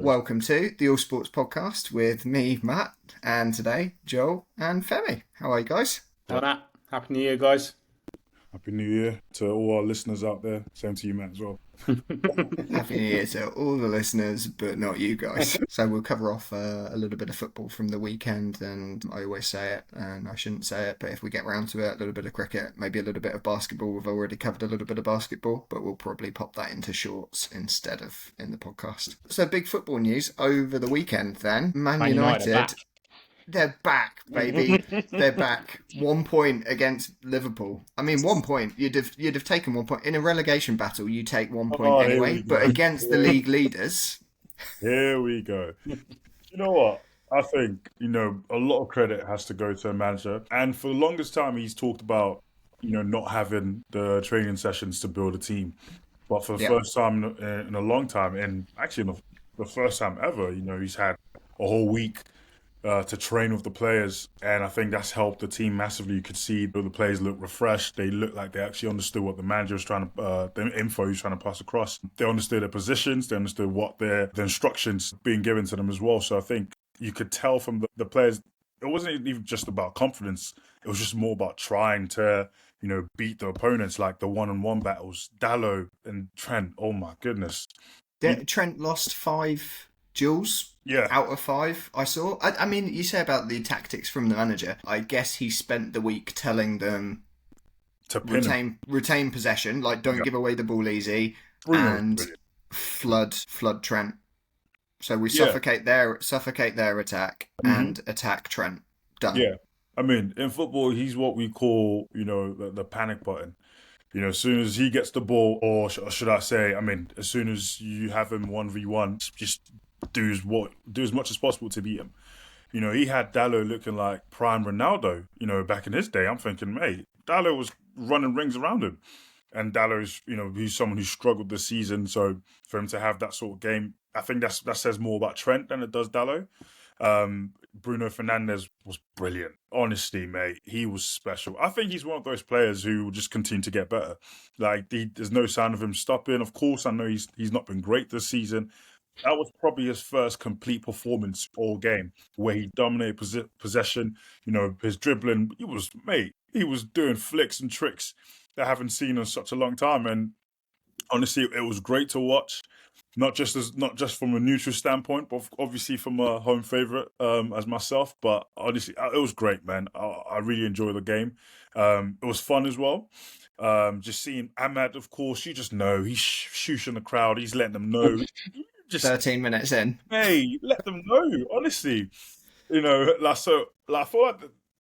Welcome to the AllSports Podcast with me, Matt, and today, Joel and Femi. How are you guys? Hello, Matt. Happy New Year, guys. Happy New Year to all our listeners out there. Same to you, Matt, as well. Happy New Year to all the listeners, but not you guys. So we'll cover off a little bit of football from the weekend, and I always say it, and I shouldn't say it, but if we get round to it, a little bit of cricket, maybe a little bit of basketball. We've already covered a little bit of basketball, but we'll probably pop that into shorts instead of in the podcast. So big football news over the weekend then. Man United. They're back, baby. They're back. 1 point against Liverpool. I mean, 1 point. You'd have taken 1 point in a relegation battle. You take 1 point anyway, but against the league leaders. Here we go. You know what? I think a lot of credit has to go to a manager, and for the longest time, he's talked about not having the training sessions to build a team, but for the first time in a long time, and actually the first time ever, he's had a whole week to train with the players, and I think that's helped the team massively. You could see the players look refreshed. They look like they actually understood what the manager was trying to, the info he was trying to pass across. They understood their positions. They understood what the instructions being given to them as well. So I think you could tell from the players, it wasn't even just about confidence. It was just more about trying to, beat the opponents, like the one-on-one battles. Dalot and Trent, oh my goodness. Trent lost 5 duels. Yeah. Out of 5, I saw. I mean, you say about the tactics from the manager. I guess he spent the week telling them to retain possession, like don't give away the ball easy, and flood Trent. So we suffocate their attack and attack Trent. Done. Yeah. I mean, in football, he's what we call, the panic button. As soon as he gets the ball, or should I say, as soon as you have him 1v1, just do as much as possible to beat him. He had Dalot looking like prime Ronaldo, back in his day. I'm thinking, mate, Dalot was running rings around him. And Dalot's, he's someone who struggled this season. So for him to have that sort of game, I think that says more about Trent than it does Dalot. Bruno Fernandes was brilliant. Honestly, mate, he was special. I think he's one of those players who will just continue to get better. Like, there's no sign of him stopping. Of course, I know he's not been great this season. That was probably his first complete performance all game, where he dominated possession. His dribbling, he was doing flicks and tricks that I haven't seen in such a long time. And honestly, it was great to watch. Not just from a neutral standpoint, but obviously from a home favourite as myself. But honestly, it was great, man. I really enjoyed the game. It was fun as well. Just seeing Ahmad, of course, you just know he's shushing the crowd. He's letting them know. Just 13 minutes in. Hey, let them know. Honestly, I feel like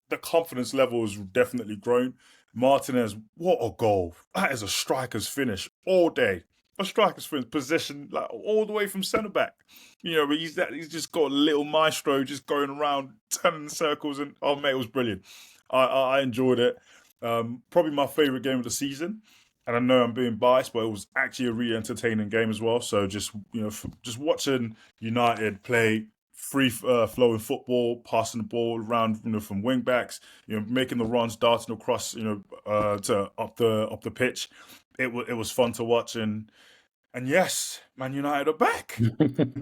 the confidence level has definitely grown. Martinez, what a goal! That is a striker's finish all day. A striker's finish, possession, like all the way from centre back. But he's just got a little maestro just going around, turning in circles, and oh mate, it was brilliant. I enjoyed it. Probably my favourite game of the season. And I know I'm being biased, but it was actually a really entertaining game as well. So just watching United play free flowing football, passing the ball around, from wing backs, making the runs, darting across, to up the pitch. It was fun to watch, and yes, Man United are back.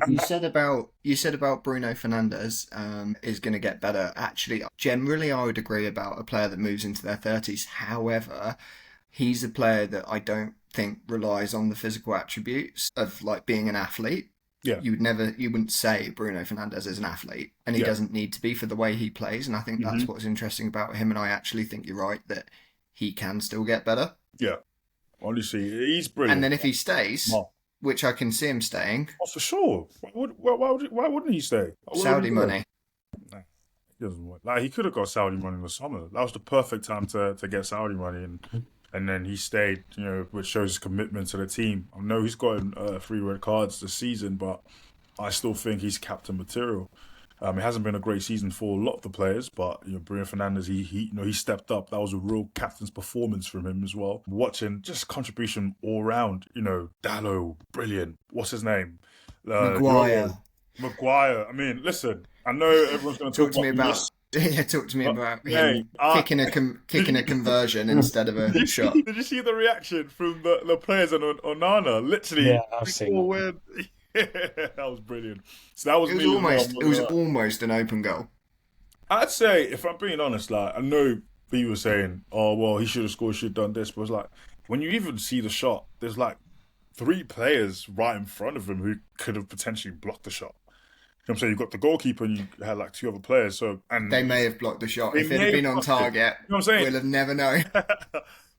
You said about Bruno Fernandes is going to get better. Actually, generally, I would agree about a player that moves into their 30s. However, he's a player that I don't think relies on the physical attributes of like being an athlete. Yeah. You wouldn't say Bruno Fernandes is an athlete, and he doesn't need to be for the way he plays. And I think that's what's interesting about him. And I actually think you're right that he can still get better. Yeah. Honestly, he's brilliant. And then if he stays, which I can see him staying. Oh, for sure. Why wouldn't he stay? Saudi money. Nah, he doesn't want. Like, he could have got Saudi money in the summer. That was the perfect time to get Saudi money, and then he stayed, which shows his commitment to the team. I know he's gotten 3 red cards this season, but I still think he's captain material. It hasn't been a great season for a lot of the players, but Bruno Fernandes, he stepped up. That was a real captain's performance from him as well. Watching just contribution all round. Dalot, brilliant. What's his name? Maguire. I mean, listen. I know everyone's going to talk to me about. Talk to me about him kicking a conversion instead of a shot. Did you see the reaction from the players on Onana? Literally, I've seen that. that was brilliant. So that was It was me as well. almost it was almost an open goal. I'd say, if I'm being honest, like I know people were saying, "Oh, well, he should have scored, should have done this," but it's like when you even see the shot, there's like three players right in front of him who could have potentially blocked the shot. You know what I'm saying? You've got the goalkeeper and you had like two other players. So They may have blocked the shot. they If it may had have been on blocked it. target, You know what I'm saying? we'll have never known.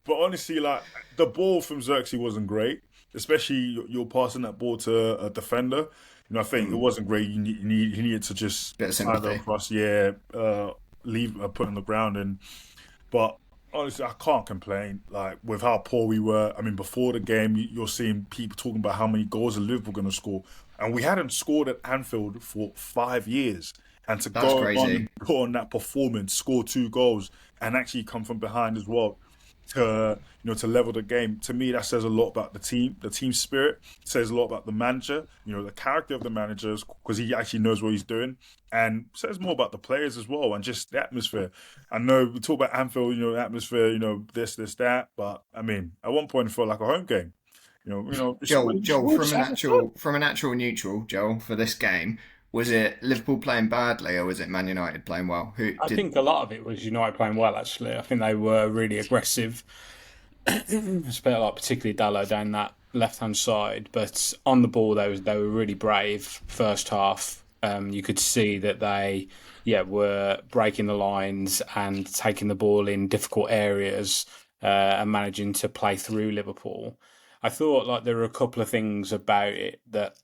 But honestly, like the ball from Xerxes wasn't great, especially you're passing that ball to a defender. You know, I think it wasn't great. You needed to just Bit of slide it sympathy. across, leave put on the ground. And but honestly, I can't complain. Like with how poor we were. I mean, before the game, you're seeing people talking about how many goals are Liverpool going to score, and we hadn't scored at Anfield for 5 years. And to That's go on crazy. and put on that performance, score 2 goals, and actually come from behind as well to level the game. To me, that says a lot about the team spirit. It says a lot about the manager, the character of the managers, because he actually knows what he's doing, and says more about the players as well, and just the atmosphere. I know we talk about Anfield, the atmosphere, this, that, but I mean, at one point it felt like a home game. Joel, from an actual neutral, Joel, for this game, was it Liverpool playing badly or was it Man United playing well? I think a lot of it was United playing well, actually. I think they were really aggressive, particularly Dallo down that left-hand side. But on the ball, they were really brave first half. You could see that they were breaking the lines and taking the ball in difficult areas and managing to play through Liverpool. I thought like there were a couple of things about it that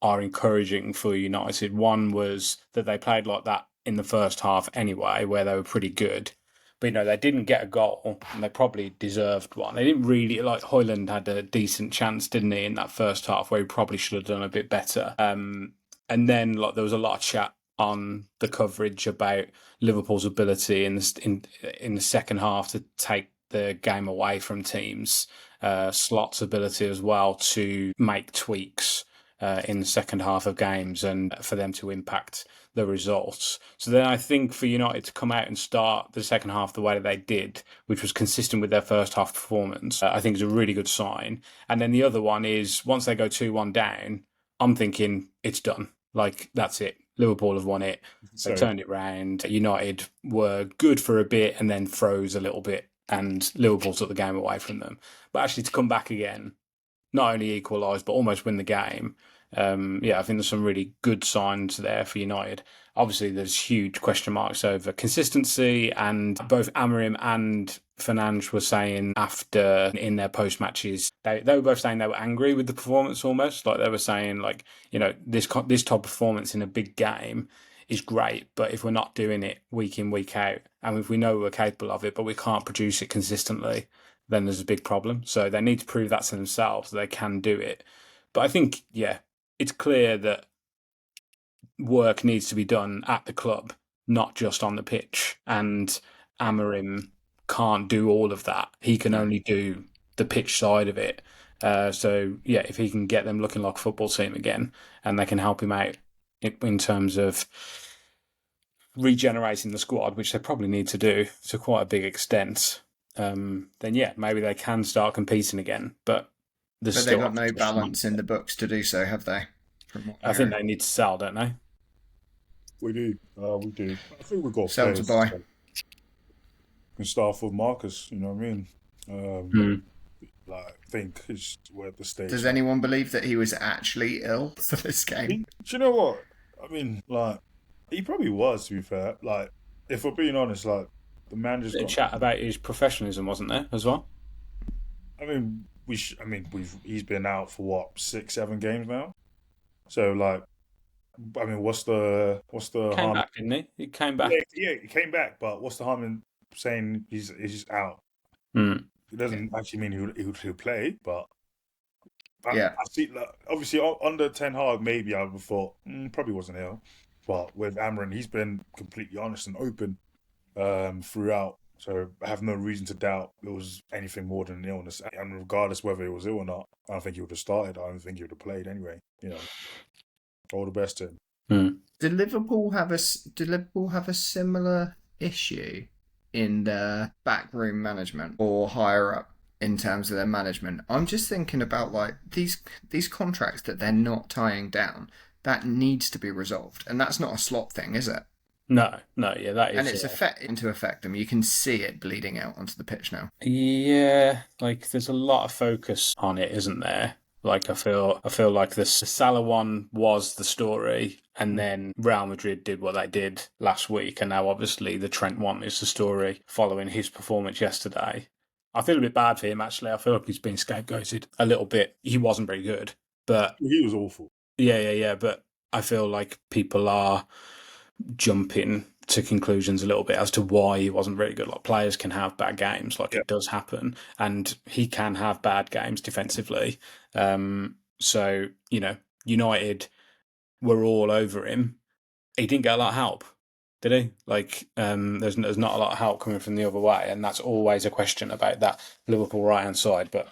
are encouraging for United. One was that they played like that in the first half anyway, where they were pretty good. But, they didn't get a goal, and they probably deserved one. They didn't really, like, Højlund had a decent chance, didn't he, in that first half, where he probably should have done a bit better. And then, like, there was a lot of chat on the coverage about Liverpool's ability in the second half to take the game away from teams. Slot's ability as well to make tweaks in the second half of games and for them to impact the results. So then I think for United to come out and start the second half the way that they did, which was consistent with their first half performance, I think is a really good sign. And then the other one is once they go 2-1 down, I'm thinking it's done. Like, that's it. Liverpool have won it. They turned it round. United were good for a bit and then froze a little bit, and Liverpool took the game away from them. But actually to come back again, not only equalise but almost win the game. I think there's some really good signs there for United. Obviously, there's huge question marks over consistency, and both Amorim and Fernandes were saying after in their post matches, they were both saying they were angry with the performance almost. Like they were saying, like, this type of performance in a big game is great, but if we're not doing it week in, week out, and if we know we're capable of it, but we can't produce it consistently, then there's a big problem. So they need to prove that to themselves that they can do it. But I think, it's clear that work needs to be done at the club, not just on the pitch. And Amorim can't do all of that. He can only do the pitch side of it. If he can get them looking like a football team again, and they can help him out in terms of regenerating the squad, which they probably need to do to quite a big extent, then maybe they can start competing again. But they've got no balance in the books to do so, have they? I think they need to sell, don't they? We do. We do. I think we've got sell to buy. Can start with Marcus, you know what I mean? I think we're at the stage. Does anyone believe that he was actually ill for this game? Do you know what? I mean, he probably was, to be fair. If we're being honest, the manager's got... chat about his professionalism, wasn't there, as well? I mean, he's been out for what, 6-7 games now. So what's the harm? Came back, didn't he? He came back. Yeah, he came back. But what's the harm in saying he's out? It doesn't actually mean he'll play. But I see. Obviously, under Ten Hag, maybe I would have thought probably wasn't ill. But with Amorim, he's been completely honest and open throughout. So I have no reason to doubt it was anything more than an illness. And regardless whether he was ill or not, I don't think he would have started. I don't think he would have played anyway. All the best to him. Did Liverpool have a similar issue in their backroom management or higher up? in terms of their management. I'm just thinking about like these contracts that they're not tying down. That needs to be resolved, and that's not a slot thing, is it? No, yeah, that And is. it's into effect. I mean, you can see it bleeding out onto the pitch now. Yeah, like there's a lot of focus on it, isn't there? Like I feel like the Salah one was the story, and then Real Madrid did what they did last week, and now obviously the Trent one is the story following his performance yesterday. I feel a bit bad for him actually. I feel like he's been scapegoated a little bit. He wasn't very good, but He was awful. yeah. But I feel like people are jumping to conclusions a little bit as to why he wasn't very good. Like players can have bad games, like it does happen, and he can have bad games defensively. So United were all over him. He didn't get a lot of help, did he? Like, there's not a lot of help coming from the other way, and that's always a question about that Liverpool right hand side. But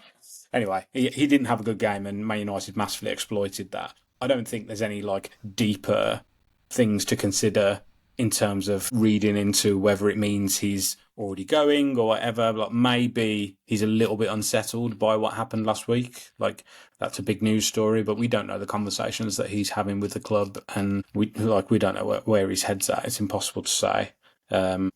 anyway, he didn't have a good game, and Man United massively exploited that. I don't think there's any like deeper things to consider in terms of reading into whether it means he's already going or whatever. Like maybe he's a little bit unsettled by what happened last week. Like that's a big news story, but we don't know the conversations that he's having with the club, and we don't know where his head's at. It's impossible to say. I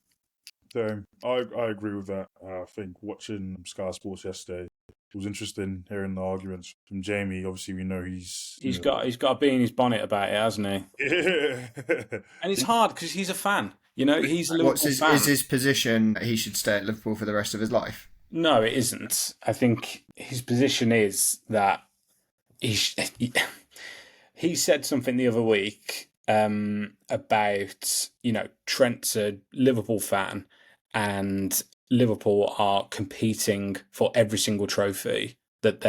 agree with that. I think watching Sky Sports yesterday, it was interesting hearing the arguments from Jamie. Obviously, we know he's got a bee in his bonnet about it, hasn't he? Yeah. And it's hard because he's a fan. He's a Liverpool fan. Is his position he should stay at Liverpool for the rest of his life? No, it isn't. I think his position is that he said something the other week about Trent's a Liverpool fan and Liverpool are competing for every single trophy that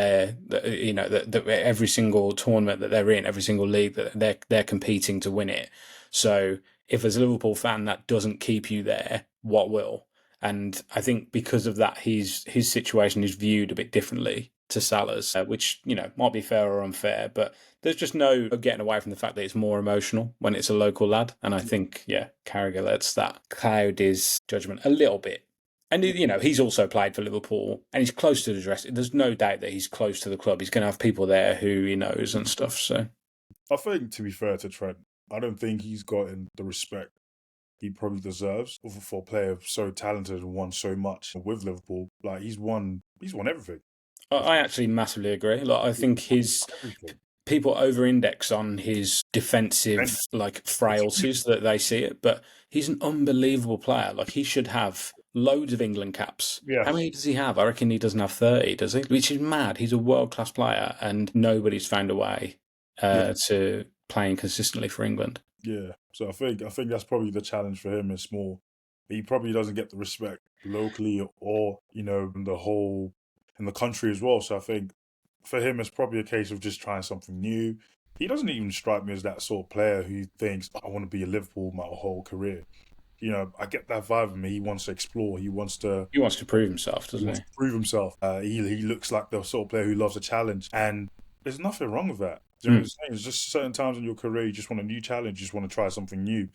every single tournament that they're in, every single league that they're competing to win it. So if as a Liverpool fan that doesn't keep you there, what will? And I think because of that, his situation is viewed a bit differently to Salah's, which might be fair or unfair, but there's just no getting away from the fact that it's more emotional when it's a local lad. And I think Carragher lets that cloud his judgment a little bit. And he's also played for Liverpool, and he's close to the dress. There's no doubt that he's close to the club. He's going to have people there who he knows and stuff. So I think, to be fair to Trent, I don't think he's gotten the respect he probably deserves for a player so talented and won so much with Liverpool. Like he's won everything. I actually massively agree. Like I think people over-index on his defensive frailties that they see it, but he's an unbelievable player. Like he should have loads of England caps. Yes. How many does he have? I reckon he doesn't have 30, does he? Which is mad. He's a world-class player, and nobody's found a way to playing consistently for England. Yeah, so I think that's probably the challenge for him. It's more he probably doesn't get the respect locally or in the country as well. So I think for him it's probably a case of just trying something new. He doesn't even strike me as that sort of player who thinks I want to be a Liverpool my whole career. I get that vibe from him. He wants to explore. He wants to prove himself, doesn't he? Prove himself. He looks like the sort of player who loves a challenge, and there's nothing wrong with that. Do you know what I'm saying? It's just certain times in your career you just want a new challenge, you just want to try something new.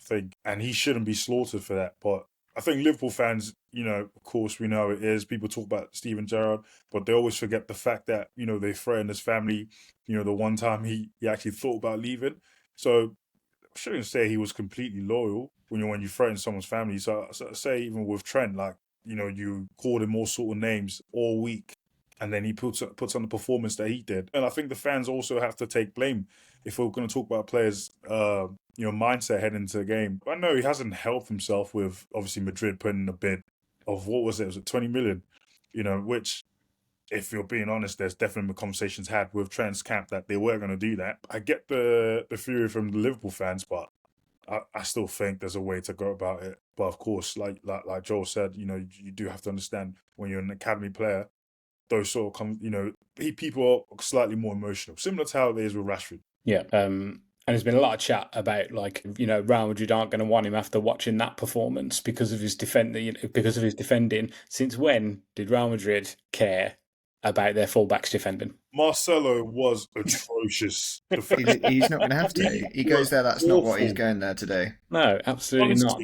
And he shouldn't be slaughtered for that. But I think Liverpool fans, of course we know it is. People talk about Steven Gerrard, but they always forget the fact that, they threatened his family, the one time he actually thought about leaving. So I shouldn't say he was completely loyal when you threaten someone's family. So I say even with Trent, you called him all sort of names all week. And then he puts on the performance that he did. And I think the fans also have to take blame if we're going to talk about players' mindset heading into the game. I know he hasn't helped himself with, obviously, Madrid putting in a bid of, what was it? Was it 20 million? Which, if you're being honest, there's definitely conversations had with Trent's camp that they were going to do that. I get the fury from the Liverpool fans, but I still think there's a way to go about it. But of course, like Joel said, you do have to understand when you're an academy player, those sort of people are slightly more emotional, similar to how it is with Rashford. Yeah, and there's been a lot of chat about Real Madrid aren't going to want him after watching that performance because of his defending. Since when did Real Madrid care about their fullbacks defending? Marcelo was atrocious. He's not going to have to. He goes there. That's awful. Not what he's going there to do. No, absolutely not.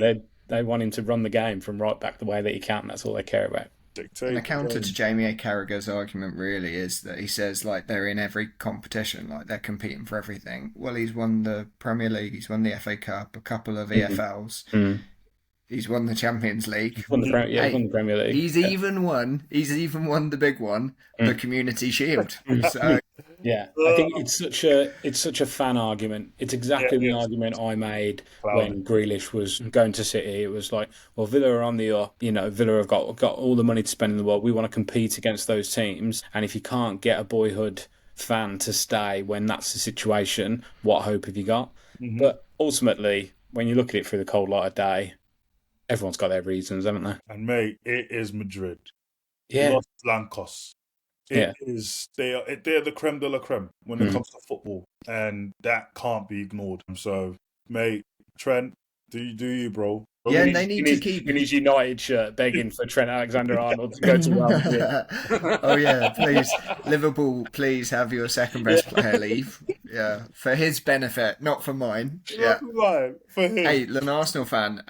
They want him to run the game from right back the way that he can. That's all they care about. And a Dictate the counter to game. Jamie Carragher's argument really is that he says like they're in every competition, like they're competing for everything. Well, he's won the Premier League, he's won the FA Cup, a couple of EFLs, he's won the Champions League. He's won the Premier League. He's even won the big one, the Community Shield. So yeah, I think it's such a fan argument. It's exactly the argument I made when Grealish was going to City. It was like, well, Villa are on the up. Villa have got all the money to spend in the world. We want to compete against those teams, and if you can't get a boyhood fan to stay when that's the situation, what hope have you got? But ultimately, when you look at it through the cold light of day, everyone's got their reasons, haven't they? And mate, it is Madrid. Yeah. Los Blancos. It is. They're the creme de la creme when it comes to football, and that can't be ignored. So, mate, Trent, do you, bro? Yeah, they need to keep in his United shirt begging for Trent Alexander-Arnold to go to Real Madrid. Oh yeah, please, Liverpool, please have your second best player leave. Yeah, for his benefit, not for mine. Yeah, for him. Hey, as an Arsenal fan,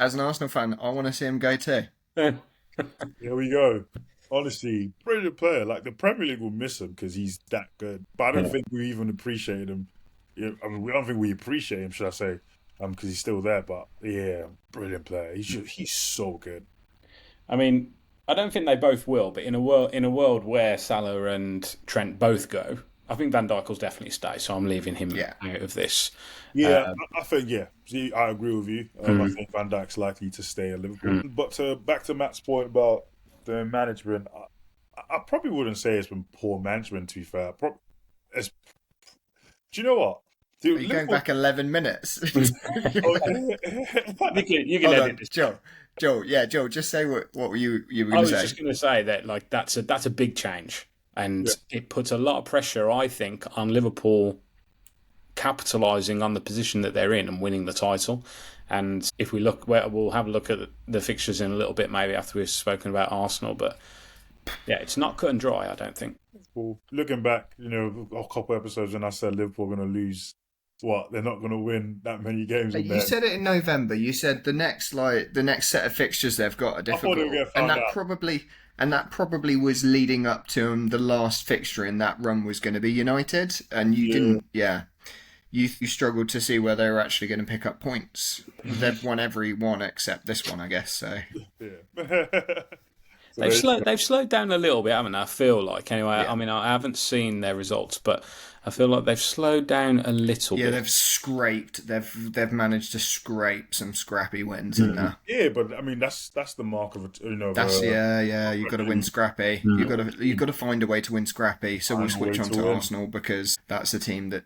I want to see him go too. Here we go. Honestly, brilliant player. Like the Premier League will miss him because he's that good. But I don't think we even appreciate him. I mean, we don't think we appreciate him, should I say? Because he's still there. But yeah, brilliant player. He's so good. I mean, I don't think they both will. But in a world where Salah and Trent both go, I think Van Dijk will definitely stay. So I'm leaving him out of this. Yeah, I think See, I agree with you. I think Van Dijk's likely to stay at Liverpool. But back to Matt's point about the management, I probably wouldn't say it's been poor management, to be fair. Do you know what? Are you going back 11 minutes? You can edit this. Joe, just say what you were going to say. I was just going to say that like that's a big change, and it puts a lot of pressure, I think, on Liverpool capitalising on the position that they're in and winning the title. And if we look, we'll have a look at the fixtures in a little bit, maybe after we've spoken about Arsenal. But yeah, it's not cut and dry, I don't think. Well, looking back, a couple episodes when I said Liverpool are going to lose, they're not going to win that many games. You said it in November. You said the next set of fixtures they've got are difficult, and that probably was leading up to the last fixture in that run was going to be United, and you didn't. Yeah. You struggled to see where they were actually going to pick up points. They've won every one except this one, I guess. So they've slowed down a little bit, haven't they? I feel like anyway. Yeah. I mean, I haven't seen their results, but I feel like they've slowed down a little bit. Yeah, they've scraped. They've managed to scrape some scrappy wins in there. Yeah, but I mean that's the mark of That's You've got to win scrappy. You've got to find a way to win scrappy. So we'll switch on to Arsenal because that's a team that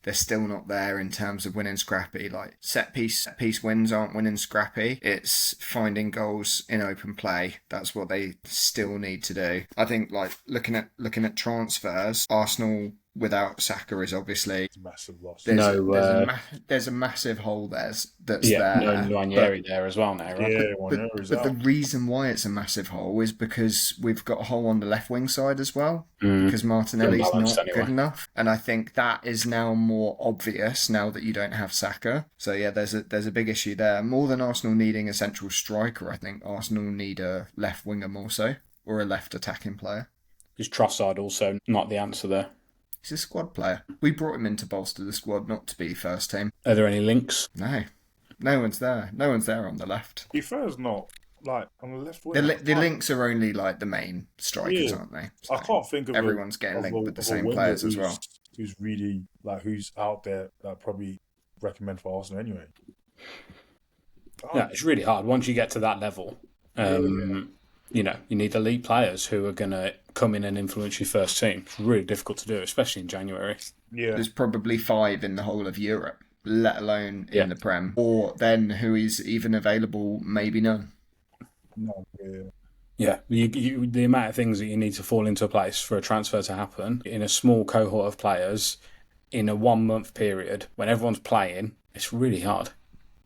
they're still not there in terms of winning scrappy. Like set piece wins aren't winning scrappy. It's finding goals in open play. That's what they still need to do. I think like looking at transfers, Arsenal without Saka is obviously a massive loss. There's a massive hole that's there. No Nwaneri there as well now, right? Yeah, but the reason why it's a massive hole is because we've got a hole on the left wing side as well, because Martinelli's not good enough, and I think that is now more obvious now that you don't have Saka. So yeah, there's a big issue there. More than Arsenal needing a central striker, I think Arsenal need a left winger more so, or a left attacking player. Is Trossard also not the answer there? He's a squad player. We brought him in to bolster the squad, not to be first team. Are there any links? No. No one's there. No one's there on the left. Ife's not, like, on the left wing. The links are only, like, the main strikers, aren't they? So I can't think of everyone's getting linked with the same players as well. Who's really, like, who's out there that I'd probably recommend for Arsenal anyway. Yeah, it's really hard. Once you get to that level, you need elite players who are going to come in and influence your first team. It's really difficult to do, especially in January. Yeah. There's probably 5 in the whole of Europe, let alone in the Prem. Or then who is even available, maybe none. No, Yeah, the amount of things that you need to fall into place for a transfer to happen in a small cohort of players in a 1 month period when everyone's playing, it's really hard.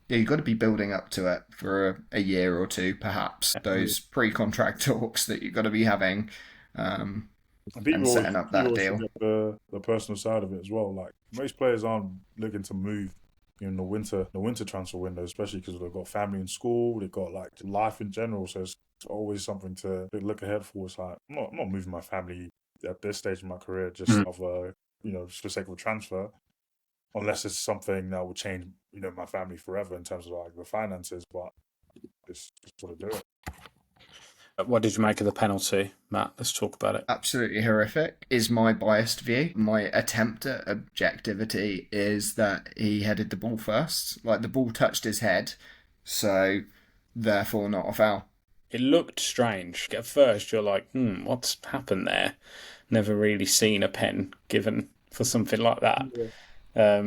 Yeah, you've got to be building up to it for a year or two, perhaps. Those pre-contract talks that you've got to be having and setting up that deal. The personal side of it as well. Like, most players aren't looking to move in the winter transfer window, especially because they've got family in school, they've got like life in general. So it's always something to look ahead for. It's like I'm not moving my family at this stage of my career just just for the sake of a transfer, unless it's something that will change my family forever in terms of like the finances. But just want to do it. What did you make of the penalty, Matt? Let's talk about it. Absolutely horrific is my biased view. My attempt at objectivity is that he headed the ball first. Like, the ball touched his head, so therefore not a foul. It looked strange. At first, you're like, what's happened there? Never really seen a pen given for something like that. Yeah.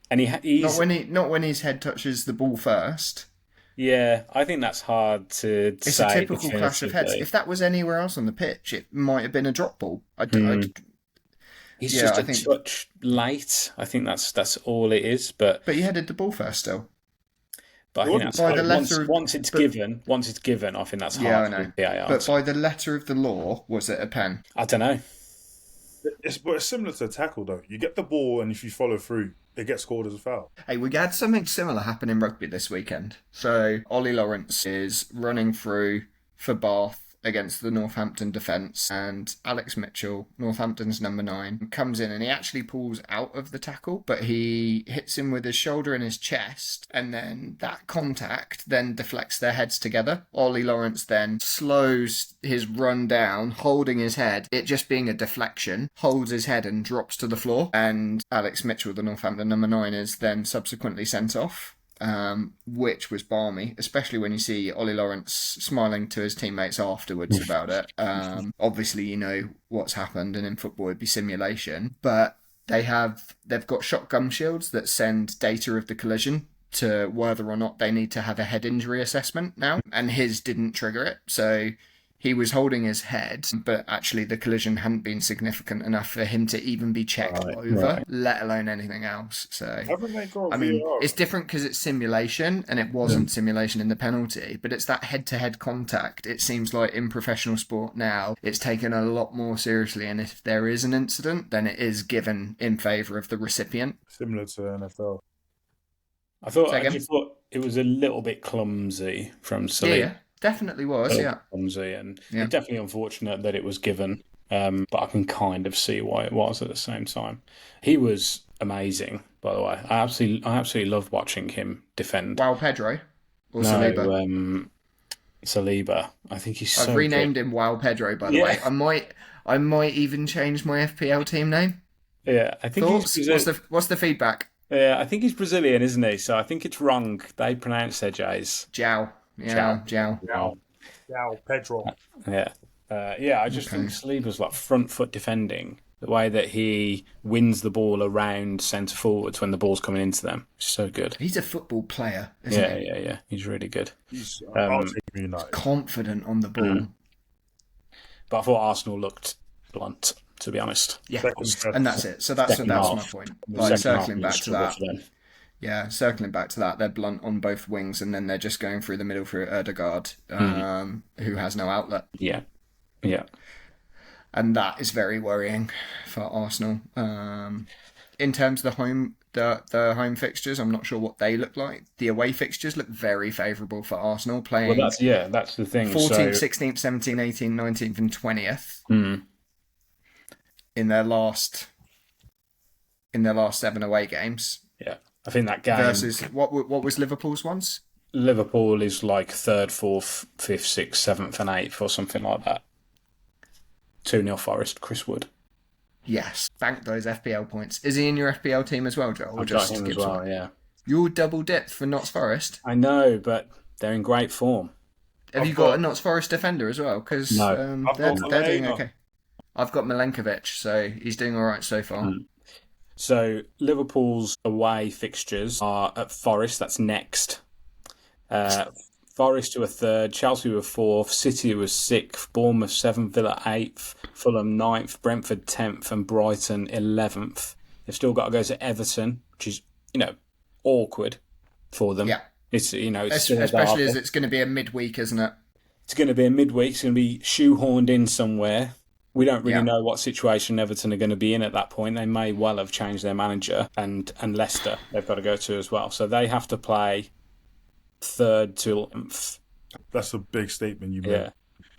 And he's not when his head touches the ball first. Yeah, I think that's hard to it's say. It's a typical clash of heads. If that was anywhere else on the pitch, it might have been a drop ball. He's just a touch late. I think that's all it is. But he headed the ball first still. But I think that's by the letter once it's given, I think that's hard. Yeah, I know. But by the letter of the law, was it a pen? I don't know. It's similar to a tackle, though. You get the ball, and if you follow through, it gets scored as a foul. Hey, we had something similar happen in rugby this weekend. So Ollie Lawrence is running through for Bath against the Northampton defence, and Alex Mitchell, Northampton's number 9, comes in and he actually pulls out of the tackle, but he hits him with his shoulder and his chest, and then that contact then deflects their heads together. Ollie Lawrence then slows his run down, holding his head, it just being a deflection, holds his head and drops to the floor, and Alex Mitchell, the Northampton number 9, is then subsequently sent off. Which was balmy, especially when you see Ollie Lawrence smiling to his teammates afterwards about it. Obviously, you know what's happened, and in football it'd be simulation. But they've got shotgun shields that send data of the collision to whether or not they need to have a head injury assessment now, and his didn't trigger it. So he was holding his head, but actually the collision hadn't been significant enough for him to even be checked over, let alone anything else. So, I mean, it's different because it's simulation, and it wasn't simulation in the penalty, but it's that head-to-head contact. It seems like in professional sport now, it's taken a lot more seriously, and if there is an incident, then it is given in favour of the recipient. Similar to NFL. I just thought it was a little bit clumsy from Saliba. Yeah. Definitely was, clumsy, and it's definitely unfortunate that it was given. But I can kind of see why it was at the same time. He was amazing, by the way. I absolutely loved watching him defend. Wow, Pedro or Saliba? Saliba. I think he's. I've renamed him Wow Pedro, by the way. I might even change my FPL team name. Yeah, I think. What's the feedback? Yeah, I think he's Brazilian, isn't he? So I think it's wrong. They pronounce their J's. João. João Pedro. I just think Saliba's like front foot defending. The way that he wins the ball around centre forwards when the ball's coming into them. It's so good. He's a football player, isn't he? Yeah. He's really good. He's confident on the ball. But I thought Arsenal looked blunt, to be honest. Yeah, and that's it. So that's my point. Like, circling back to that. Yeah, circling back to that, they're blunt on both wings, and then they're just going through the middle through Ødegaard, who has no outlet. Yeah. And that is very worrying for Arsenal. In terms of the home fixtures, I'm not sure what they look like. The away fixtures look very favourable for Arsenal, playing. Well, that's the thing. 14th, 16th, 17th, 18th, 19th, and 20th in their last 7 away games. Yeah. I think that game versus what was Liverpool's once? Liverpool is like 3rd, 4th, 5th, 6th, 7th, and 8th or something like that. 2-0 Forest, Chris Wood. Yes, bank those FPL points. Is he in your FPL team as well, Joel? I've got him as well, yeah. You're double dipped for Notts Forest. I know, but they're in great form. Have you got a Notts Forest defender as well? Because they're doing okay. I've got Milenkovic, so he's doing all right so far. So Liverpool's away fixtures are at Forest, that's next. Forest who are 3rd, Chelsea who are 4th, City who are 6th, Bournemouth 7th, Villa 8th, Fulham 9th, Brentford 10th, and Brighton 11th. They've still got to go to Everton, which is, awkward for them. Yeah. It's especially as it's going to be a midweek, isn't it? It's going to be a midweek. It's going to be shoehorned in somewhere. we don't really know what situation Everton are going to be in at that point. They may well have changed their manager, and Leicester they've got to go to as well. So they have to play 3rd to 11th. That's a big statement you made. Yeah.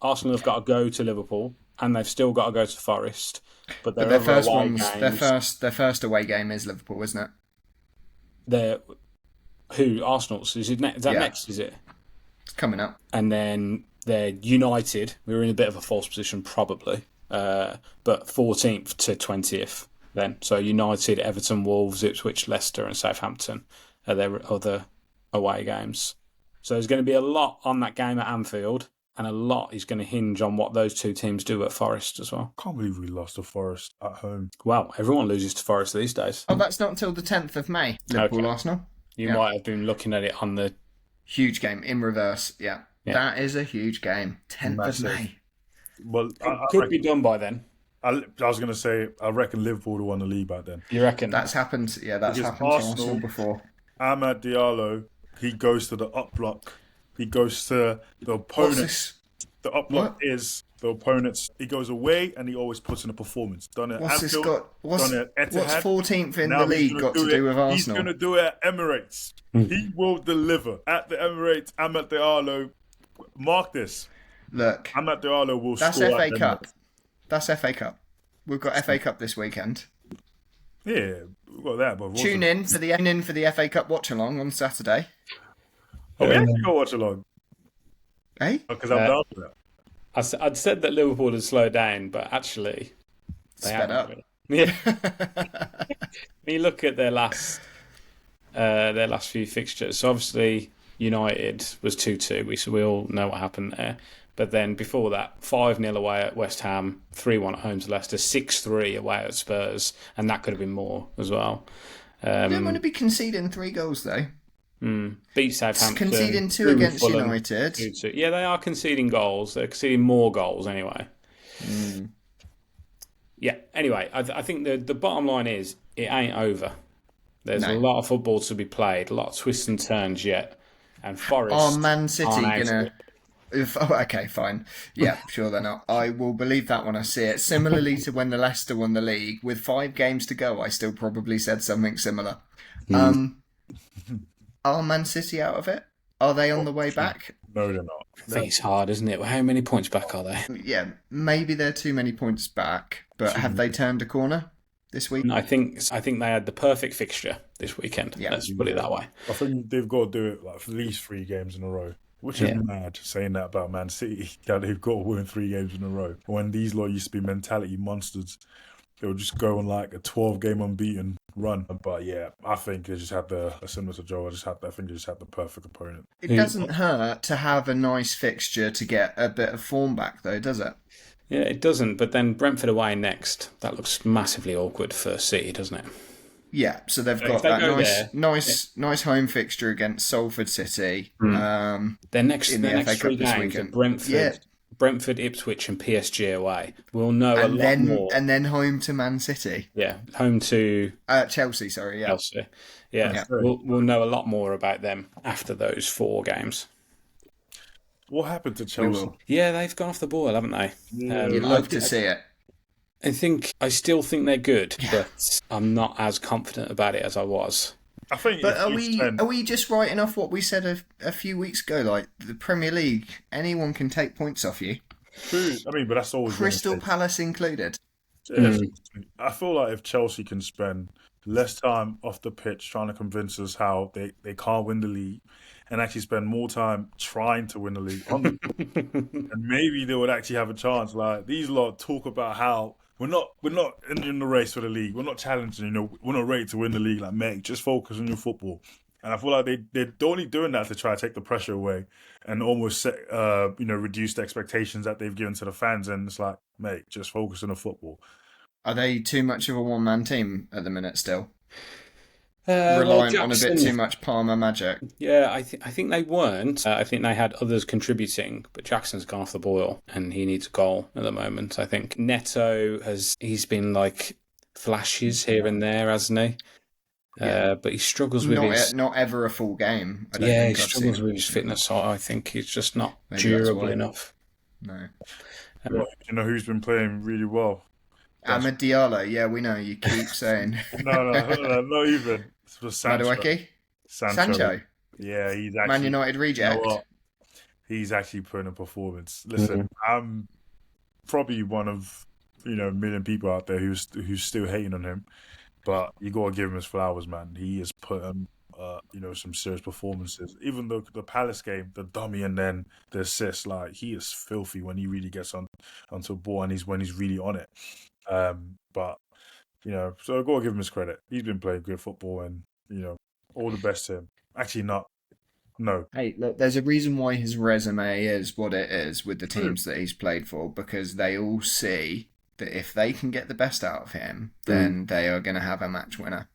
Arsenal have got to go to Liverpool, and they've still got to go to Forest. But their first their first away game is Liverpool, isn't it? Arsenal's? Is that next? Is it? It's coming up. And then they're United. We're in a bit of a false position, probably, but 14th to 20th. Then so United, Everton, Wolves, Ipswich, Leicester, and Southampton are their other away games. So there's going to be a lot on that game at Anfield. And a lot is going to hinge on what those two teams do at Forest as well. Can't believe we lost to Forest at home. Well, everyone loses to Forest these days. Oh, that's not until the 10th of May, Liverpool Arsenal. You might have been looking at it on the... Huge game, in reverse, yeah. That is a huge game. 10th of May. Well, it could be done by then. I was going to say, I reckon Liverpool would have won the league back then. You reckon? That's happened, that's happened to Arsenal before. Amad Diallo, he goes to the up block. He goes to the opponent. The up block is the opponents. He goes away and he always puts in a performance. Done it at Anfield, done it at Etihad. What's 14th in the league got to do with Arsenal? He's going to do it at Emirates. He will deliver at the Emirates. Amad Diallo, mark this. Look, Amad Diallo will score. That's FA Cup. That's FA Cup. We've got FA Cup this weekend. Yeah, we've got that. But Tune in for the FA Cup watch along on Saturday. Oh, we actually go watch along. Eh? Because I'm down for that. I'd said that Liverpool had slowed down, but actually they sped up. Really. Yeah. When you look at their last few fixtures, so obviously United was 2-2. So we all know what happened there. But then before that, 5-0 away at West Ham, 3-1 at home to Leicester, 6-3 away at Spurs, and that could have been more as well. You don't want to be conceding 3 goals though. Beat Southampton. Conceding 2 against Fulham, United. 2-2. Yeah, they are conceding goals. They're conceding more goals anyway. Yeah, anyway, I think the bottom line is it ain't over. There's a lot of football to be played, a lot of twists and turns yet. And Forest are Man City going to... okay, fine. Yeah, sure they're not. I will believe that when I see it. Similarly to when the Leicester won the league, with 5 games to go, I still probably said something similar. Are Man City out of it? Are they on the way back? No, they're not. I think it's hard, isn't it? How many points back are they? Yeah, maybe they're too many points back, but have they turned a corner this week? I think they had the perfect fixture this weekend. Yeah. Let's put it that way. I think they've got to do it like for at least 3 games in a row. Which is mad, saying that about Man City, that they've got to win 3 games in a row. When these lot used to be mentality monsters, they would just go on like a 12-game unbeaten run. But yeah, I think they just had similar to Joe, I think they just had the perfect opponent. It doesn't hurt to have a nice fixture to get a bit of form back though, does it? Yeah, it doesn't. But then Brentford away next, that looks massively awkward for City, doesn't it? Yeah, so they've got that nice home fixture against Salford City. Their next 3 games are Brentford, Ipswich, and PSG away. We'll know a lot more. And then home to Man City. Yeah, home to Chelsea. Sorry, yeah. Chelsea. Yeah, we'll know a lot more about them after those 4 games. What happened to Chelsea? Yeah, they've gone off the boil, haven't they? You'd love to see it. I still think they're good, but I'm not as confident about it as I was. I think. But are we just writing off what we said a few weeks ago? Like the Premier League, anyone can take points off you. True. I mean, but that's always Crystal Palace included. I feel like if Chelsea can spend less time off the pitch trying to convince us how they can't win the league, and actually spend more time trying to win the league, and maybe they would actually have a chance. Like these lot talk about how. We're not in the race for the league. We're not challenging, we're not ready to win the league. Like, mate, just focus on your football. And I feel like they're only doing that to try to take the pressure away and almost reduce the expectations that they've given to the fans. And it's like, mate, just focus on the football. Are they too much of a one-man team at the minute still? Reliant on a bit too much Palmer magic. Yeah, I think they weren't. I think they had others contributing, but Jackson's gone off the boil and he needs a goal at the moment. I think Neto he's been like flashes here and there, hasn't he? Yeah. But he struggles with not ever a full game. He struggles with his fitness. I think he's just not durable enough. No. Well, you know who's been playing really well? That's Amad Diallo, yeah, we know. You keep saying. no, not even. It's for Sancho. Madueke? Sancho. Sancho? Yeah, he's Man actually. United You know reject? what? He's actually putting a performance. Listen, Mm. I'm probably one of a million people out there who's still hating on him, but you gotta give him his flowers, man. He is putting some serious performances. Even the Palace game, the dummy and then the assist, like he is filthy when he really gets onto a ball and when he's really on it. But so I gotta give him his credit. He's been playing good football, and all the best to him. Actually, not no. Hey, look, there's a reason why his resume is what it is with the True. teams that he's played for, because they all see that if they can get the best out of him, Mm. then they are going to have a match winner.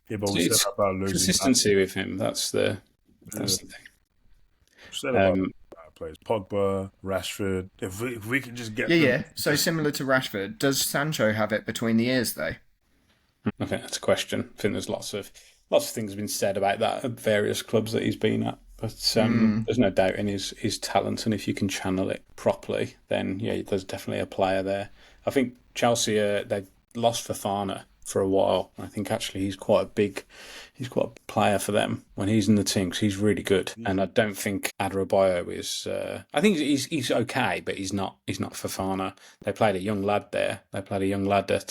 Yeah, but we said It's about losing. consistency with him. That's the Yeah, thing. we said about Um, players, Pogba, Rashford. If we can just get Yeah, them, yeah. So similar to Rashford, does Sancho have it between the ears though? I think that's a question. I think there's lots of things been said about that at various clubs that he's been at. But there's no doubt in his talent, and if you can channel it properly, then yeah, there's definitely a player there. I think Chelsea they lost Fofana for a while. I think actually he's quite a player for them when he's in the team 'cause he's really good. And I don't think Adebayo is. I think he's okay, but he's not Fofana. They played a young lad there. They played a young lad at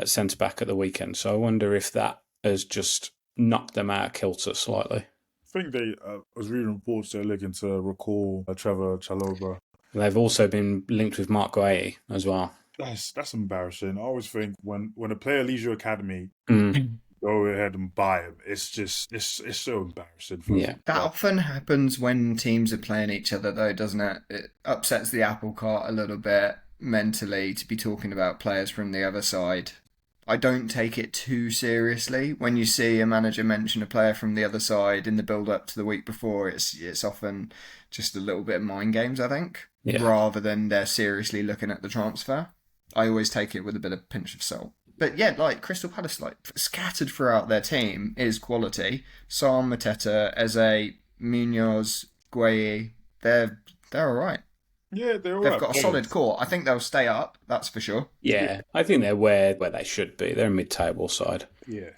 centre back at the weekend. So I wonder if that has just knocked them out of kilter slightly. I think they was reading reports they're looking to recall Trevor Chalobah. They've also been linked with Mark Guehi as well. That's embarrassing. I always think when a player leaves your academy, Mm. go ahead and buy him. It's just it's so embarrassing. Yeah. That often happens when teams are playing each other, though, doesn't it? It upsets the apple cart a little bit mentally to be talking about players from the other side. I don't take it too seriously. When you see a manager mention a player from the other side in the build up to the week before, it's often just a little bit of mind games, I think, Yeah. rather than they're seriously looking at the transfer. I always take it with a bit of pinch of salt. But yeah, like Crystal Palace, like scattered throughout their team is quality. Sam, Mateta, Eze, Munoz, Gueye, they're all right. Yeah, they're all They've right got a players. solid core. I think they'll stay up. That's for sure. Yeah, I think they're where they should be. They're a mid-table side. Yeah.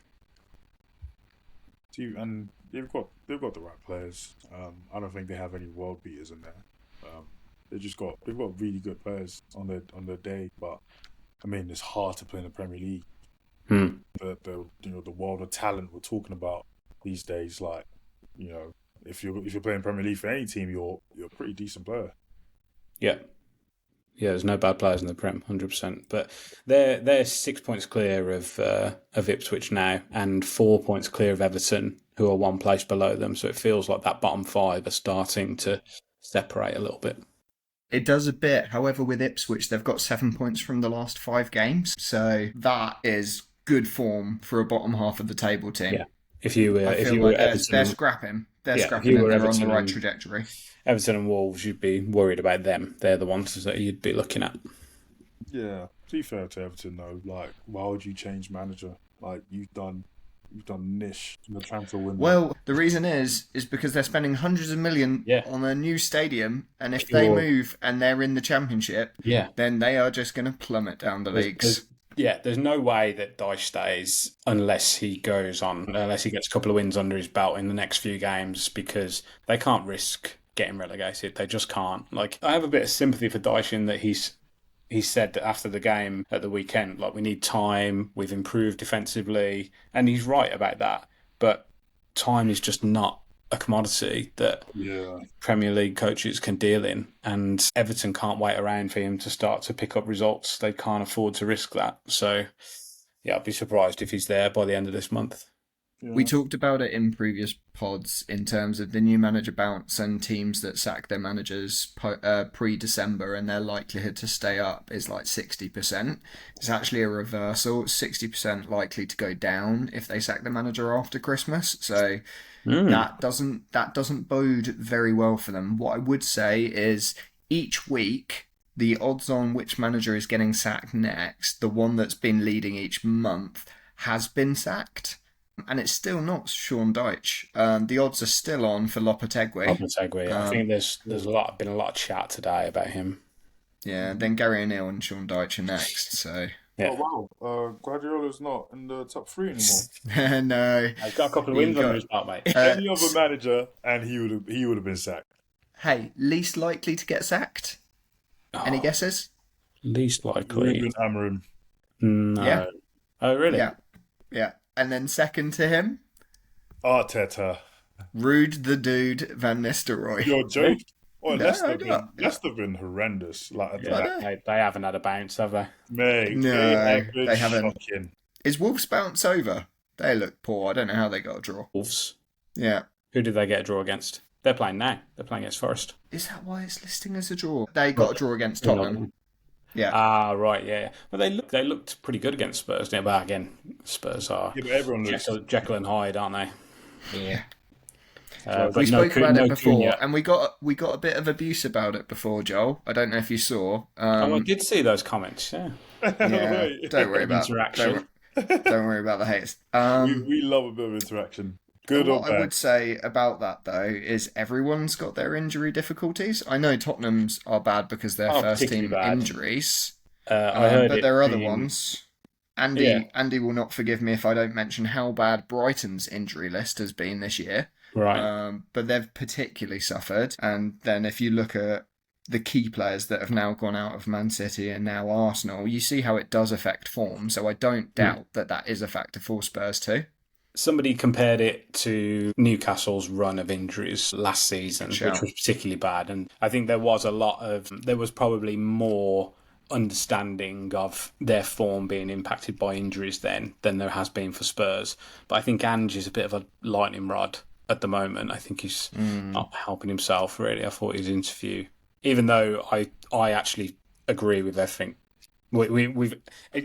And they've got the right players. I don't think they have any world beaters in there. They've got really good players on their day, but I mean it's hard to play in the Premier League. Hmm. The world of talent we're talking about these days, like if you're playing Premier League for any team, you're a pretty decent player. Yeah. Yeah, there's no bad players in the Prem, 100%. But they're 6 points clear of Ipswich now, and 4 points clear of Everton, who are one place below them. So it feels like that bottom five are starting to separate a little bit. It does a bit. However, with Ipswich, they've got 7 points from the last 5 games. So that is good form for a bottom half of the table team. Yeah. If you I if feel you were like Everton, they're scrapping. They're Yeah, if scrapping you and were they're on Everton the right and- trajectory. Everton and Wolves, you'd be worried about them. They're the ones that you'd be looking at. Yeah. To be fair to Everton though, like why would you change manager? Like you've done niche in the transfer window. Well, the reason is because they're spending hundreds of millions Yeah. on a new stadium, and if they move and they're in the Championship, Yeah. then they are just going to plummet down the leagues. There's no way that Dyche stays unless he gets a couple of wins under his belt in the next few games, because they can't risk getting relegated. They just can't. Like, I have a bit of sympathy for Dyche in that he said that after the game at the weekend, like, we need time, we've improved defensively, and he's right about that. But time is just not a commodity that Premier League coaches can deal in, and Everton can't wait around for him to start to pick up results. They can't afford to risk that. So, yeah, I'd be surprised if he's there by the end of this month. We talked about it in previous pods in terms of the new manager bounce and teams that sack their managers pre-December, and their likelihood to stay up is like 60%. It's actually a reversal. It's 60% likely to go down if they sack the manager after Christmas. So that doesn't bode very well for them. What I would say is each week, the odds on which manager is getting sacked next, the one that's been leading each month, has been sacked. And it's still not Sean Dyche. The odds are still on for Lopetegui. I think there's been a lot of chat today about him. Yeah, then Gary O'Neill and Sean Dyche are next. So Yeah. Oh wow, Guardiola's not in the top three anymore. no, He's got a couple of you wins under his belt, mate. Any other manager, and he would have been sacked. hey, least likely to get sacked. Any guesses? Least likely. Ruben Amorim. No. Yeah. Oh, really? Yeah. And then second to him, Arteta. Rude the Dude Van Nistelrooy. You're joking. Oh, No, Leicester no. have been horrendous. Like Yeah, they haven't had a bounce, have they? mate, No, they haven't. shocking. Is Wolves bounce over? They look poor. I don't know how they got a draw. Wolves. Yeah. Who did they get a draw against? They're playing now. They're playing against Forest. Is that why it's listing as a draw? They got a draw against Tottenham. Yeah. Ah, right, yeah. But they looked pretty good against Spurs. Yeah, but again, Spurs are Yeah, but everyone looks. Jekyll and Hyde, aren't they? Yeah. But We spoke about it before, Cunha. and we got a bit of abuse about it before, Joel. I don't know if you saw. I did see those comments. Yeah. Yeah, don't worry about Interaction. Don't worry about the haters. We love a bit of interaction. Good or What bad. I would say about that though is everyone's got their injury difficulties. I know Tottenham's are bad because they're first particularly team bad. injuries, I heard but it there are other being- ones. Andy will not forgive me if I don't mention how bad Brighton's injury list has been this year. Right. But they've particularly suffered. And then if you look at the key players that have now gone out of Man City and now Arsenal, you see how it does affect form. So I don't doubt that is a factor for Spurs too. Somebody compared it to Newcastle's run of injuries last season, which was particularly bad. And I think there was probably more understanding of their form being impacted by injuries then than there has been for Spurs. But I think Ange is a bit of a lightning rod at the moment. I think he's not helping himself, really. I thought his interview, even though I actually agree with everything. We've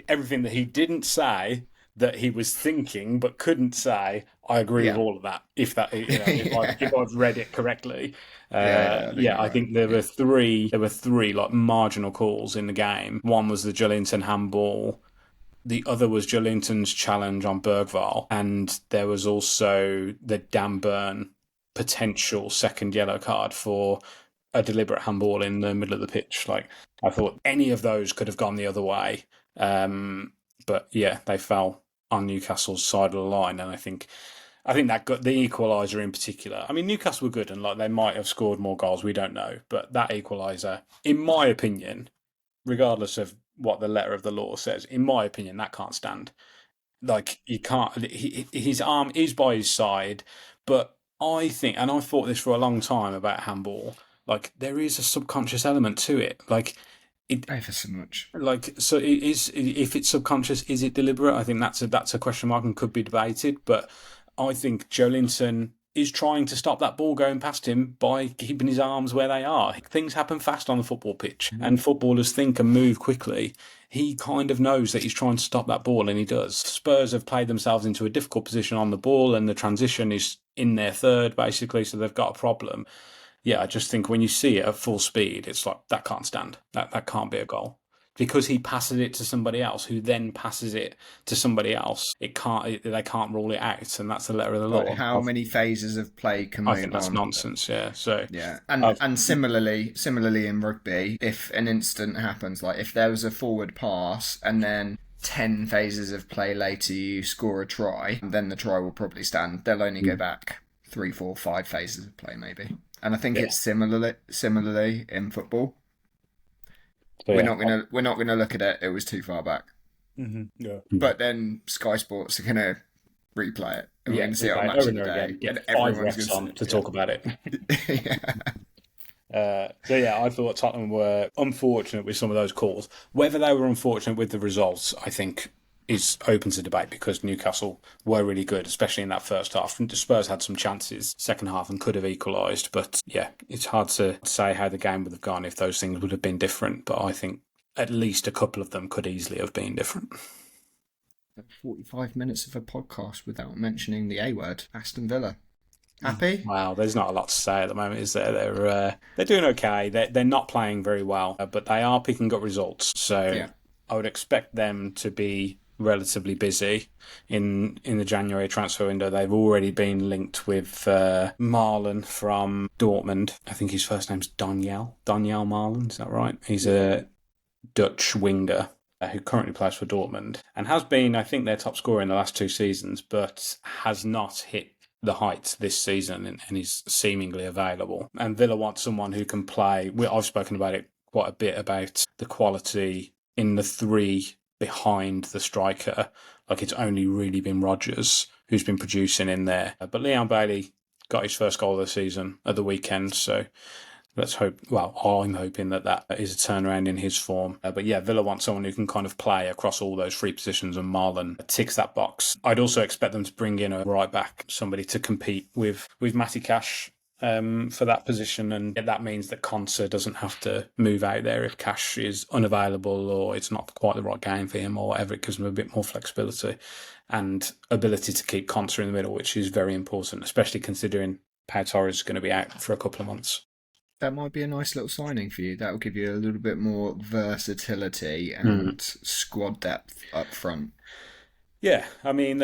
everything that he didn't say that he was thinking but couldn't say. I agree with all of that. If I've read it correctly, I think there were three like marginal calls in the game. One was the Joelinton handball. The other was Joelinton's challenge on Bergvall, and there was also the Dan Burn potential second yellow card for a deliberate handball in the middle of the pitch. Like, I thought any of those could have gone the other way, but yeah, they fell on Newcastle's side of the line, and I think that got the equaliser in particular. I mean, Newcastle were good, and like they might have scored more goals. We don't know, but that equaliser, in my opinion, regardless of what the letter of the law says, in my opinion, that can't stand. Like, you can't. His arm is by his side, but I think, and I've thought this for a long time about handball. Like, there is a subconscious element to it. Like, Ever so much. Like, so it is. If it's subconscious, is it deliberate? I think that's a question mark and could be debated. But I think Joelinton is trying to stop that ball going past him by keeping his arms where they are. Things happen fast on the football pitch, and footballers think and move quickly. He kind of knows that he's trying to stop that ball, and he does. Spurs have played themselves into a difficult position on the ball, and the transition is in their third, basically, so they've got a problem. Yeah, I just think when you see it at full speed, it's like, that can't stand. That can't be a goal. Because he passes it to somebody else, who then passes it to somebody else. They can't rule it out, and that's the letter of the law. Like how many phases of play can move on? I think that's nonsense. Yeah. So yeah, and similarly in rugby, if an incident happens, like if there was a forward pass and then 10 phases of play later you score a try, then the try will probably stand. They'll only go back 3, 4, 5 phases of play maybe. And I think it's similarly in football. So, we're not gonna look at it. It was too far back. Mm-hmm. Yeah. But then Sky Sports are gonna replay it. And we're gonna see it on Match of the Day. Get 5 refs on to talk about it. I thought Tottenham were unfortunate with some of those calls. Whether they were unfortunate with the results, I think, is open to debate, because Newcastle were really good, especially in that first half. And Spurs had some chances second half and could have equalised, but yeah, it's hard to say how the game would have gone if those things would have been different, but I think at least a couple of them could easily have been different. 45 minutes of a podcast without mentioning the A word, Aston Villa. Happy? Wow, there's not a lot to say at the moment, is there? They're doing okay. They're not playing very well, but they are picking up results. So yeah. I would expect them to be relatively busy in the January transfer window. They've already been linked with Marlon from Dortmund. I think his first name's Daniel Marlon, is that right? He's a Dutch winger who currently plays for Dortmund and has been, I think, their top scorer in the last 2 seasons, but has not hit the heights this season and is seemingly available. And Villa wants someone who can play. I've spoken about it quite a bit, about the quality in the three behind the striker. Like, it's only really been Rodgers who's been producing in there. But Leon Bailey got his first goal of the season at the weekend, so let's hope. Well, I'm hoping that is a turnaround in his form. But yeah, Villa want someone who can kind of play across all those 3 positions, and Marlon ticks that box. I'd also expect them to bring in a right back, somebody to compete with Matty Cash for that position, and that means that Konsa doesn't have to move out there if Cash is unavailable or it's not quite the right game for him or whatever. It gives him a bit more flexibility and ability to keep Konsa in the middle, which is very important, especially considering Pau Torres is going to be out for a couple of months. That might be a nice little signing for you. That will give you a little bit more versatility and squad depth up front. Yeah, I mean,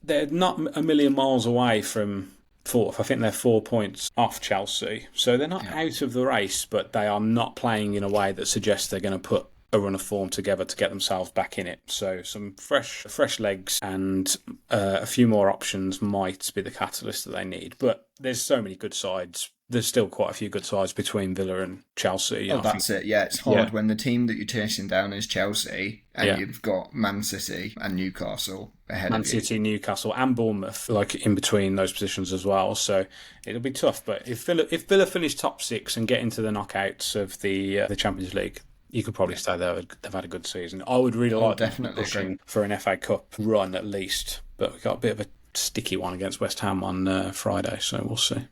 they're not a million miles away from fourth. I think they're 4 points off Chelsea. So they're not out of the race, but they are not playing in a way that suggests they're going to put a run of form together to get themselves back in it. So some fresh legs and a few more options might be the catalyst that they need. But there's so many good sides. There's still quite a few good sides between Villa and Chelsea. Oh, that's it. Yeah, it's hard when the team that you're chasing down is Chelsea and you've got Man City and Newcastle ahead of you. Man City, Newcastle and Bournemouth, like in between those positions as well. So it'll be tough. But if Villa finish top 6 and get into the knockouts of the Champions League, you could probably say they've had a good season. I would really like definitely pushing for an FA Cup run at least. But we've got a bit of a sticky one against West Ham on Friday, so we'll see.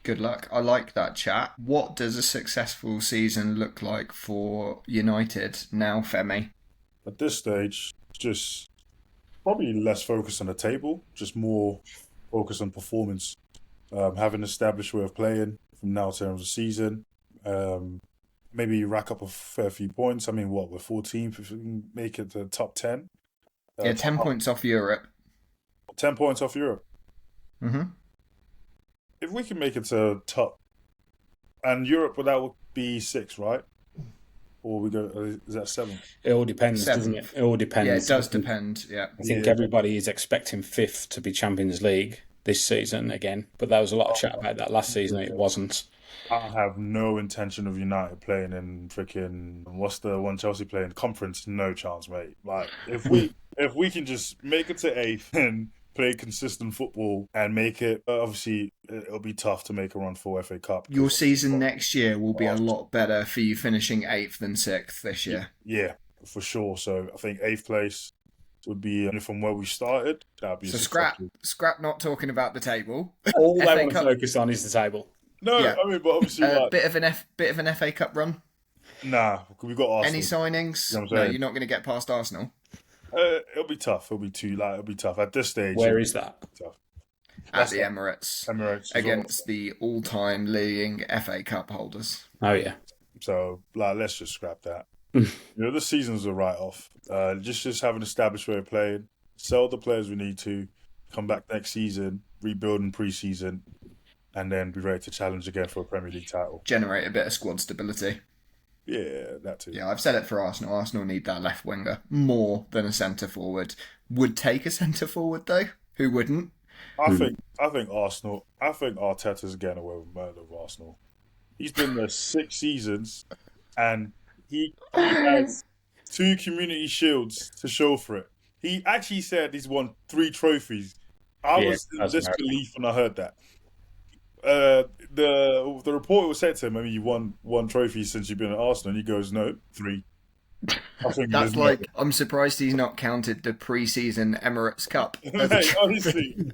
Good luck. I like that chat. What does a successful season look like for United now, Femi? At this stage, just probably less focus on the table, just more focus on performance. Have an established way of playing from now to the end of the season. Maybe rack up a fair few points. I mean, we're 14th. If we can make it to the top 10. 10 points off Europe. 10 points off Europe. Mm-hmm. If we can make it to top, and Europe, that would be 6, right? Or we go, is that 7? It all depends, doesn't it? It all depends. Yeah, it does depend. Yeah, I think everybody is expecting 5th to be Champions League this season again, but there was a lot of chat about that last season. It wasn't. I have no intention of United playing in freaking, what's the one Chelsea playing? Conference? No chance, mate. Like, if we can just make it to 8th and play consistent football and make it, obviously it'll be tough to make a run for FA Cup. Your season next year will be a lot better for you finishing 8th than 6th this year. Yeah, for sure. So I think 8th place would be from where we started. That'd be so scrap not talking about the table. All they want to focus on is the table. No, yeah. I mean, but obviously, bit of an FA Cup run. Nah, we've got Arsenal. Any signings? You know no, you're not going to get past Arsenal. It'll be tough. It'll be tough at this stage. Where is that? Tough. At the Emirates. Emirates against the all-time leading FA Cup holders. Oh yeah. So let's just scrap that. This season's a write-off. Just have an established way of playing. Sell the players we need to. Come back next season. Rebuild in pre-season. And then be ready to challenge again for a Premier League title. Generate a bit of squad stability. Yeah, that too. Yeah, I've said it for Arsenal. Arsenal need that left winger more than a centre forward. Would take a centre forward though. Who wouldn't? I think Arsenal. I think Arteta's getting away with murder of Arsenal. He's been there 6 seasons, and he has 2 Community Shields to show for it. He actually said he's won 3 trophies. I was in disbelief when I heard that. The reporter was said to him, I mean, you won 1 trophy since you've been at Arsenal, and he goes, no, 3. I think that's like, I'm surprised he's not counted the pre-season Emirates Cup. Mate, honestly,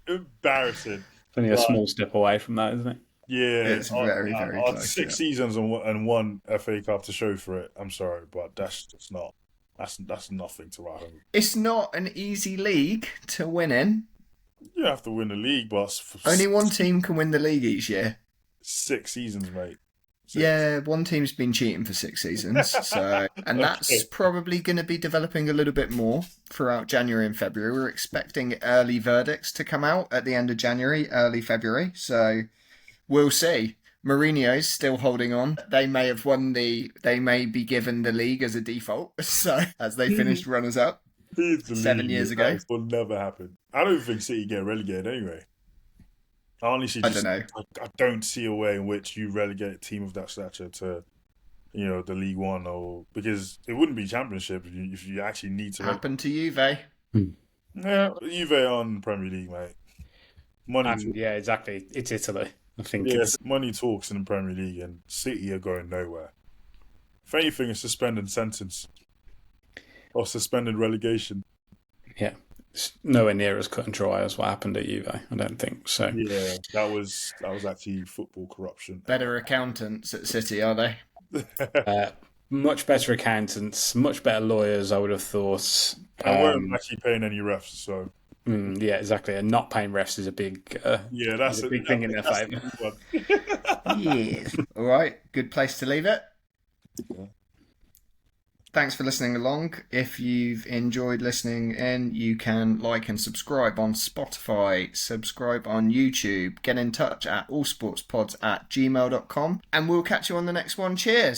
embarrassing. It's only a small step away from that, isn't it? Yeah, it's very close. 6 seasons and 1 FA Cup to show for it. I'm sorry, but that's just not. That's nothing to write home. It's not an easy league to win in. You have to win the league, but only one team can win the league each year. 6 seasons, mate. Yeah, one team's been cheating for 6 seasons, and that's probably going to be developing a little bit more throughout January and February. We're expecting early verdicts to come out at the end of January, early February, so we'll see. Mourinho's still holding on. They may be given the league as a default, so as they finished runners up 7 years ago. That will never happen. I don't think City get relegated anyway. Honestly, I don't know. I don't see a way in which you relegate a team of that stature to, the League One, or because it wouldn't be Championship if you actually need to. Happened to Juve. Yeah, Juve on Premier League, mate. Money. Yeah, exactly. It's Italy. I think. Yeah, money talks in the Premier League, and City are going nowhere. If anything, a suspended sentence or suspended relegation. Yeah. It's nowhere near as cut and dry as what happened at Juve, I don't think. So yeah, that was actually football corruption. Better accountants at City, are they? Much better accountants, much better lawyers, I would have thought. I weren't actually paying any refs, so. Yeah, exactly. And not paying refs is a big that's a big thing in their favour. Yes. All right, good place to leave it. Yeah. Thanks for listening along. If you've enjoyed listening in, you can like and subscribe on Spotify, subscribe on YouTube, get in touch at allsportspods@gmail.com, and we'll catch you on the next one. Cheers.